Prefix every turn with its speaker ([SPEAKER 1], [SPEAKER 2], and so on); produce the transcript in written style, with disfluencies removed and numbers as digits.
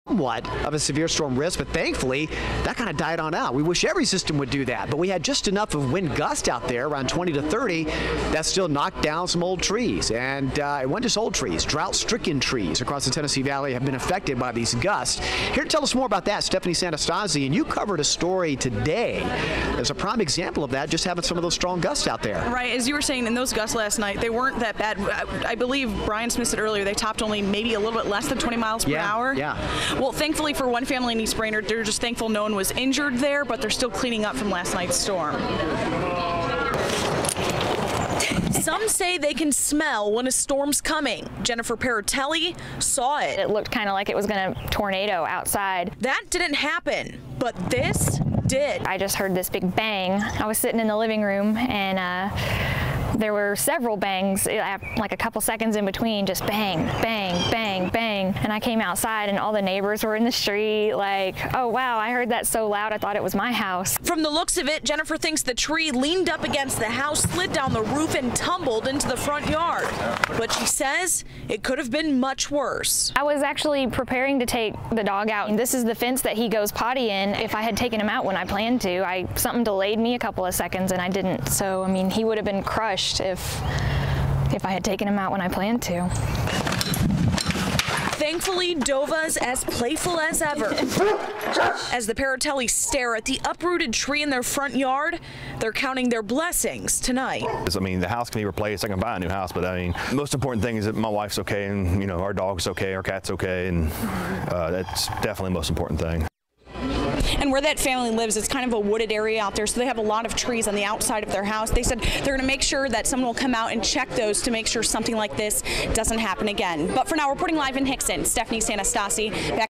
[SPEAKER 1] somewhat of a severe storm risk, but thankfully that kind of died on out. We wish every system would do that, but we had just enough of wind gust out there, around 20 to 30, that still knocked down some old trees. And it wasn't just old trees, drought-stricken trees across the Tennessee Valley have been affected by these gusts. Here to tell us more about that, Stephanie Santastasi, and you covered a story today as a prime example of that, just having some of those strong gusts out there.
[SPEAKER 2] Right, as you were saying, in those gusts last night, they weren't that bad. I believe Brian Smith said earlier they topped only maybe a little bit less than 20 miles per hour.
[SPEAKER 1] Yeah.
[SPEAKER 2] Well, thankfully for one family in East Brainerd, they're just thankful no one was injured there, but they're still cleaning up from last night's storm. Some say they can smell when a storm's coming. Jennifer Paratelli saw it.
[SPEAKER 3] It looked kind of like it was going to tornado outside.
[SPEAKER 2] That didn't happen, but this did.
[SPEAKER 3] I just heard this big bang. I was sitting in the living room and there were several bangs, like a couple seconds in between, just bang, bang, bang, bang. And I came outside and all the neighbors were in the street like, oh wow, I heard that so loud I thought it was my house.
[SPEAKER 2] From the looks of it, Jennifer thinks the tree leaned up against the house, slid down the roof and tumbled into the front yard. But she says it could have been much worse.
[SPEAKER 3] I was actually preparing to take the dog out. This is the fence that he goes potty in. If I had taken him out when I planned to, something delayed me a couple of seconds and I didn't. So, I mean, he would have been crushed if I had taken him out when I planned to.
[SPEAKER 2] Thankfully, Dova's as playful as ever. As the Paratellis stare at the uprooted tree in their front yard, they're counting their blessings tonight.
[SPEAKER 4] I mean, the house can be replaced. I can buy a new house, but I mean, the most important thing is that my wife's okay, and you know, our dog's okay, our cat's okay, and that's definitely the most important thing.
[SPEAKER 2] And where that family lives, it's kind of a wooded area out there, so they have a lot of trees on the outside of their house. They said they're going to make sure that someone will come out and check those to make sure something like this doesn't happen again. But for now, reporting live in Hickson, Stephanie Santastasi. Back